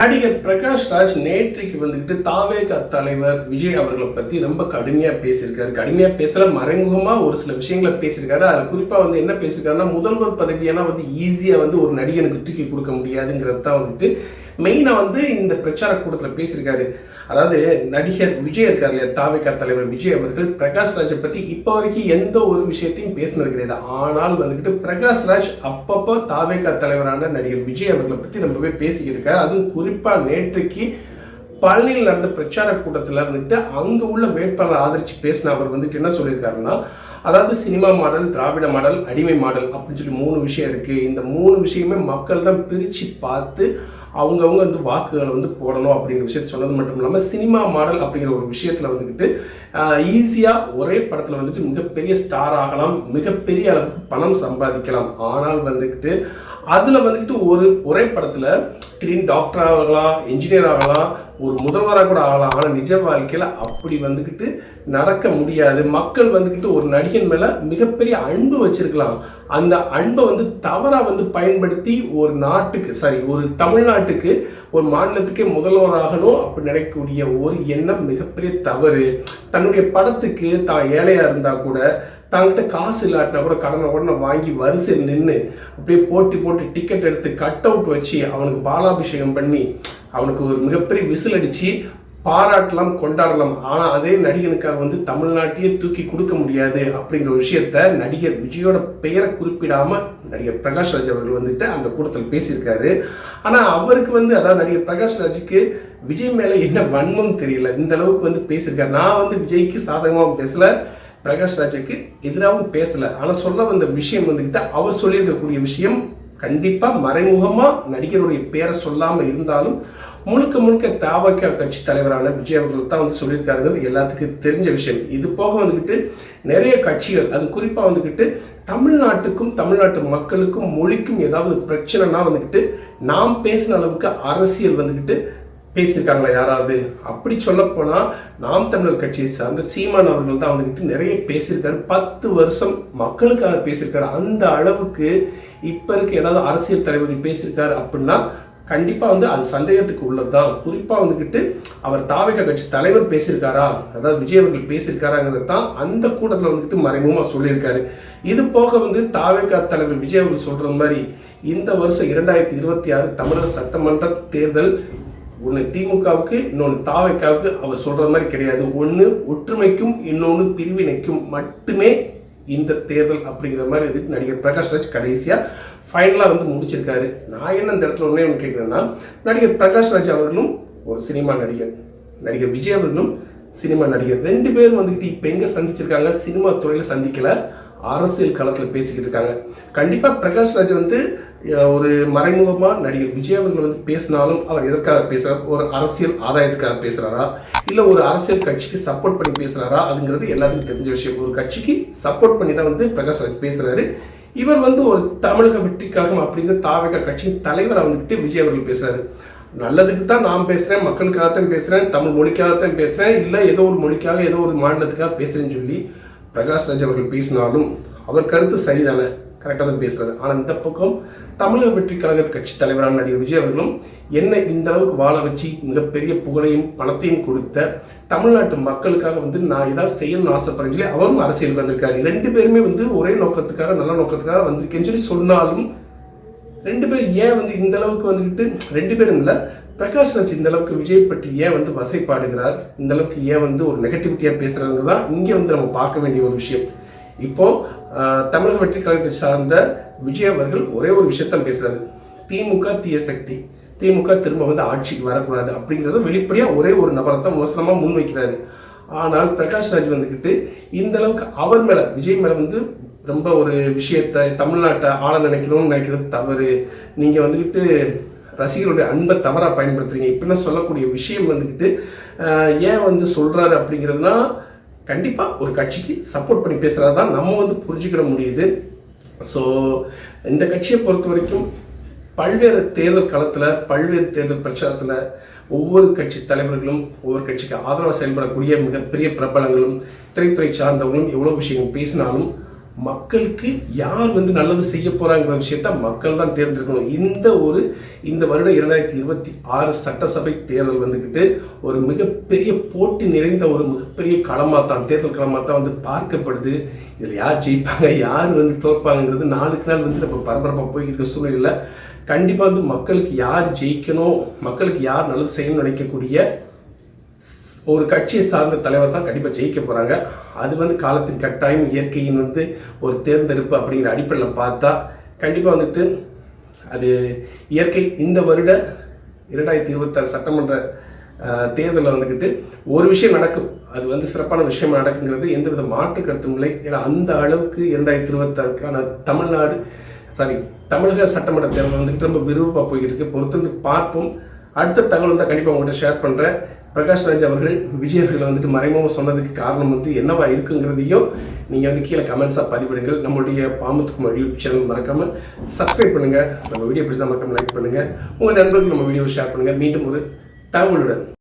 நடிகர் பிரகாஷ் ராஜ் நேற்றைக்கு வந்துட்டு தாவேக தலைவர் விஜய் அவர்களை பத்தி ரொம்ப கடுமையா பேசியிருக்காரு. கடுமையா பேசல, மறைமுகமா ஒரு சில விஷயங்களை பேசியிருக்காரு. அது குறிப்பா வந்து என்ன பேசியிருக்காருன்னா, முதல்வர் பதவியெல்லாம் வந்து ஈஸியா வந்து ஒரு நடிகனுக்கு தூக்கி கொடுக்க முடியாதுங்கிறது தான் வந்துட்டு மெயினா வந்து இந்த பிரச்சார கூட்டத்தில் பேசியிருக்காரு. அதாவது நடிகர் விஜய் இருக்கார் இல்லையா, தாவேக தலைவர் விஜய் அவர்கள் பிரகாஷ் ராஜை பத்தி இப்போ வரைக்கும் எந்த ஒரு விஷயத்தையும் பேசினது கிடையாது. ஆனால் வந்துட்டு பிரகாஷ் ராஜ் அப்பப்போ தாவேக தலைவரான நடிகர் விஜய் அவர்களை பத்தி ரொம்பவே பேசிக்கிட்டு இருக்காரு. அதுவும் குறிப்பா நேற்றைக்கு பழனியில் நடந்த பிரச்சார கூட்டத்தில் வந்துட்டு அங்க உள்ள வேட்பாளர் ஆதரிச்சு பேசின அவர் வந்துட்டு என்ன சொல்லியிருக்காருன்னா, அதாவது சினிமா மாடல், திராவிட மாடல், அடிமை மாடல் அப்படின்னு சொல்லி 3 விஷயம் இருக்கு. இந்த 3 விஷயமே மக்கள் தான் பிரிச்சு பார்த்து அவங்கவுங்க வந்து வாக்குகளை வந்து போடணும் அப்படிங்கிற விஷயத்த சொன்னது மட்டும் இல்லாமல், சினிமா மாடல் அப்படிங்கிற ஒரு விஷயத்தில் வந்துக்கிட்டு ஈஸியாக ஒரே படத்தில் வந்துட்டு மிகப்பெரிய ஸ்டார் ஆகலாம், மிகப்பெரிய அளவுக்கு பணம் சம்பாதிக்கலாம். ஆனால் வந்துக்கிட்டு அதில் வந்துக்கிட்டு ஒரே படத்தில் திடீர்னு டாக்டர் ஆகலாம், என்ஜினியர் ஆகலாம், ஒரு முதல்வராக கூட ஆகலாம். ஆனால் நிஜ வாழ்க்கையில் அப்படி வந்துக்கிட்டு நடக்க முடியாது. மக்கள் வந்துக்கிட்டு ஒரு நடிகன் மேலே மிகப்பெரிய அன்பு வச்சிருக்கலாம். அந்த அன்பை வந்து தவறாக வந்து பயன்படுத்தி ஒரு தமிழ்நாட்டுக்கு ஒரு மாநிலத்துக்கே முதல்வராகணும் அப்படி நினைக்கக்கூடிய ஒரு எண்ணம் மிகப்பெரிய தவறு. தன்னுடைய படத்துக்கு தான் ஏழையாக இருந்தால் கூட, தங்கிட்ட காசு இல்லாட்டினா கூட கடனை வாங்கி வரிசையில் நின்று அப்படியே போட்டி டிக்கெட் எடுத்து கட் அவுட் வச்சு அவனுக்கு பாலாபிஷேகம் பண்ணி அவனுக்கு ஒரு மிகப்பெரிய விசில் அடித்து பாராட்டலாம், கொண்டாடலாம். ஆனால் அதே நடிகனுக்காக வந்து தமிழ்நாட்டையே தூக்கி கொடுக்க முடியாது அப்படிங்கிற விஷயத்த நடிகர் விஜயோட பெயரை குறிப்பிடாமல் நடிகர் பிரகாஷ் ராஜ் அவர்கள் வந்துட்டு அந்த கூட்டத்தில் பேசியிருக்காரு. ஆனால் அவருக்கு வந்து, அதாவது நடிகர் பிரகாஷ் ராஜுக்கு விஜய் மேலே என்ன வன்மம் தெரியல, இந்த அளவுக்கு வந்து பேசியிருக்காரு. நான் வந்து விஜய்க்கு சாதகமாகவும் பேசல, பிரகாஷ் ராஜுக்கு எதிராகவும் பேசலை. ஆனால் சொல்ல வந்த விஷயம் வந்துக்கிட்ட அவர் சொல்லியிருக்கக்கூடிய விஷயம் கண்டிப்பாக மறைமுகமாக நடிகருடைய பேரை சொல்லாமல் இருந்தாலும் முழுக்க தாவக கட்சி தலைவரான விஜய் அவர்கள் தான் வந்து சொல்லியிருக்காருங்கிறது எல்லாத்துக்கும் தெரிஞ்ச விஷயம். இது போக வந்துக்கிட்டு நிறைய கட்சிகள், அது குறிப்பாக வந்துக்கிட்டு தமிழ்நாட்டுக்கும் தமிழ்நாட்டு மக்களுக்கும் மொழிக்கும் ஏதாவது பிரச்சனைனா வந்துக்கிட்டு நாம் பேசின அளவுக்கு அரசியல் வந்துக்கிட்டு பேசியிருக்காங்களா யாராவது? அப்படி சொல்ல போனால் நாம் தமிழர் கட்சியை சார்ந்த சீமான் அவர்கள் தான் வந்துக்கிட்டு நிறைய பேசியிருக்காரு. 10 வருஷம் மக்களுக்காக பேசியிருக்காரு. அந்த அளவுக்கு இப்போ இருக்க ஏதாவது அரசியல் தலைவர்கள் பேசியிருக்காரு அப்படின்னா கண்டிப்பாக வந்து அது சந்தேகத்துக்கு உள்ளது தான். குறிப்பாக வந்துக்கிட்டு அவர் தாவேக கட்சி தலைவர் பேசியிருக்காரா, அதாவது விஜய் அவர்கள் பேசியிருக்காராங்கிறது தான் அந்த கூட்டத்தில் வந்துக்கிட்டு மறைமுகமாக சொல்லியிருக்காரு. இது போக வந்து தாவேக தலைவர் விஜய் அவர்கள் சொல்கிற மாதிரி இந்த வருஷம் 2026 தமிழக சட்டமன்ற தேர்தல் ஒன்று திமுகவுக்கு, இன்னொன்று தாவேகாவுக்கு அவர் சொல்கிற மாதிரி கிடையாது. ஒன்று ஒற்றுமைக்கும் இன்னொன்று பிரிவினைக்கும் மட்டுமே இந்த தேர்தல் அப்படிங்கிற மாதிரி வந்து நடிகர் பிரகாஷ் ராஜ் கடைசியாக ஃபைனலாக வந்து முடிச்சிருக்காரு. நான் என்ன இந்த இடத்துல ஒன்றே ஒன்று கேட்குறேன்னா, நடிகர் பிரகாஷ் ராஜ் அவர்களும் ஒரு சினிமா நடிகர், நடிகர் விஜய் அவர்களும் சினிமா நடிகர். 2 பேரும் வந்துக்கிட்டு இப்போ எங்கே சந்திச்சிருக்காங்க? சினிமா துறையில் சந்திக்கலை, அரசியல் களத்தில் பேசிக்கிட்டு இருக்காங்க. கண்டிப்பாக பிரகாஷ் ராஜ் வந்து ஒரு மறைமுகமாக நடிகர் விஜய் அவர்கள் வந்து பேசினாலும் அவர் எதற்காக பேசுகிறார்? ஒரு அரசியல் ஆதாயத்துக்காக பேசுகிறாரா, இல்லை ஒரு அரசியல் கட்சிக்கு சப்போர்ட் பண்ணி பேசுகிறாரா? அதுங்கிறது எல்லாத்துக்கும் தெரிஞ்ச விஷயம். ஒரு கட்சிக்கு சப்போர்ட் பண்ணி தான் வந்து பிரகாஷ் ராஜ் பேசுகிறாரு. இவர் வந்து ஒரு தமிழக வெற்றி கழகம் அப்படிங்கிற தாவேக கட்சியின் தலைவரை வந்துக்கிட்டு விஜய் அவர்கள் பேசுகிறாரு. நல்லதுக்கு தான் நான் பேசுகிறேன், மக்களுக்காகத்தான் பேசுகிறேன், தமிழ் மொழிக்காகத்தான் பேசுகிறேன், இல்லை ஏதோ ஒரு மொழிக்காக ஏதோ ஒரு மாநிலத்துக்காக பேசுகிறேன்னு சொல்லி பிரகாஷ் ராஜ் அவர்கள் பேசினாலும் அவர் கருத்து சரிதானே, கரெக்டாக தான் பேசுகிறாரு. ஆனால் இந்த பக்கம் தமிழக வெற்றி கழக கட்சி தலைவரான நடிகர் விஜய் அவர்களும் என்ன இந்த அளவுக்கு வாழ வச்சு மிகப்பெரிய புகழையும் பணத்தையும் கொடுத்த தமிழ்நாட்டு மக்களுக்காக வந்து நான் ஏதாவது செய்யணும்னு ஆசைப்படுறேன்னு சொல்லி அவரும் அரசியல் வந்திருக்காரு. 2 பேருமே வந்து ஒரே நோக்கத்துக்காக, நல்ல நோக்கத்துக்காக வந்திருக்கேன்னு சொல்லி சொன்னாலும் 2 பேர் ஏன் வந்து இந்த அளவுக்கு வந்துக்கிட்டு, 2 பேரும் இல்லை, பிரகாஷ் ராஜ் இந்த அளவுக்கு விஜய் பற்றி ஏன் வந்து வசைப்பாடுகிறார், இந்த அளவுக்கு ஏன் வந்து ஒரு நெகட்டிவிட்டியாக பேசுகிறாங்க தான் இங்கே வந்து நம்ம பார்க்க வேண்டிய ஒரு விஷயம். இப்போது தமிழக வெற்றி கழகத்தை சார்ந்த விஜய் அவர்கள் ஒரே ஒரு விஷயத்தான் பேசுகிறாரு, திமுக தீய சக்தி, திமுக திரும்ப வந்து ஆட்சிக்கு வரக்கூடாது அப்படிங்கிறத வெளிப்படையாக ஒரே ஒரு நபரை தான் மோசமாக முன்வைக்கிறாரு. ஆனால் பிரகாஷ் ராஜ் வந்துக்கிட்டு இந்த அளவுக்கு அவர் மேலே, விஜய் மேலே வந்து ரொம்ப ஒரு விஷயத்தை தமிழ்நாட்டை ஆள நினைக்கிறது தவறு, நீங்கள் வந்துக்கிட்டு ரசிகர்களுடைய அன்பை தவறாக பயன்படுத்துறீங்க இப்படின்னா சொல்லக்கூடிய விஷயம் வந்துக்கிட்டு ஏன் வந்து சொல்கிறாரு அப்படிங்கிறதுனா, கண்டிப்பாக ஒரு கட்சிக்கு சப்போர்ட் பண்ணி பேசுகிறது தான் நம்ம வந்து புரிஞ்சுக்கிட முடியுது. ஸோ இந்த கட்சியை பொறுத்த வரைக்கும் பல்வேறு தேர்தல் களத்தில், பல்வேறு தேர்தல் பிரச்சாரத்தில் ஒவ்வொரு கட்சி தலைவர்களும் ஒவ்வொரு கட்சிக்கு ஆதரவாக செயல்படக்கூடிய மிகப்பெரிய பிரபலங்களும் திரைத்துறை சார்ந்தவங்களும் எவ்வளோ விஷயங்கள் பேசினாலும் மக்களுக்கு யார் வந்து நல்லது செய்ய போறாங்கிற விஷயத்த மக்கள் தான் தேர்ந்தெடுக்கணும். இந்த வருடம் 2026 சட்டசபை தேர்தல் வந்துக்கிட்டு ஒரு மிகப்பெரிய போட்டி நிறைந்த ஒரு மிகப்பெரிய தேர்தல் களமாக தான் வந்து பார்க்கப்படுது. இதில் யார் ஜெயிப்பாங்க, யார் வந்து தோற்பாங்கிறது நாளுக்கு நாள் வந்து நம்ம பரபரப்பாக போய்கிட்டு இருக்க சூழ்நிலையில் கண்டிப்பாக வந்து மக்களுக்கு யார் ஜெயிக்கணும், மக்களுக்கு யார் நல்லது செய்யணும்னு நினைக்கக்கூடிய ஒரு கட்சியை சார்ந்த தலைவர் தான் கண்டிப்பாக ஜெயிக்க போகிறாங்க. அது வந்து காலத்தின் கட்டாயம், இயற்கையின் வந்து ஒரு தேர்ந்தெடுப்பு அப்படிங்கிற அடிப்படையில் பார்த்தா கண்டிப்பாக வந்துட்டு அது இயற்கை. இந்த வருட 2026 சட்டமன்ற தேர்தலில் வந்துக்கிட்டு ஒரு விஷயம் நடக்கும், அது வந்து சிறப்பான விஷயம் நடக்குங்கிறது எந்தவித மாற்று கருத்தும் இல்லை. ஏன்னா அந்த அளவுக்கு 2026க்கான தமிழக சட்டமன்ற தேர்தல் வந்துட்டு ரொம்ப விறுவிறுப்பாக போய்கிட்டு இருக்கு. பொறுத்து வந்து பார்ப்போம். அடுத்த தகவல் வந்து கண்டிப்பாக உங்கள்கிட்ட ஷேர் பண்ணுறேன். பிரகாஷ் ராஜ் அவர்கள் விஜய் அவர்களை வந்துட்டு மறைமுகமாக சொன்னதுக்கு காரணம் வந்து என்னவா இருக்குங்கிறதையும் நீங்கள் வந்து கீழே கமெண்ட்ஸாக பதிவிடுங்கள். நம்மளுடைய பாமுத்துக்குமார் யூடியூப் சேனல் மறக்காமல் சப்ஸ்கிரைப் பண்ணுங்கள். நம்ம வீடியோ பிடிச்சா மறக்காமல் லைக் பண்ணுங்கள். உங்கள் நண்பர்களுக்கு நம்ம வீடியோவை ஷேர் பண்ணுங்கள். மீண்டும் ஒரு தகவலுடன்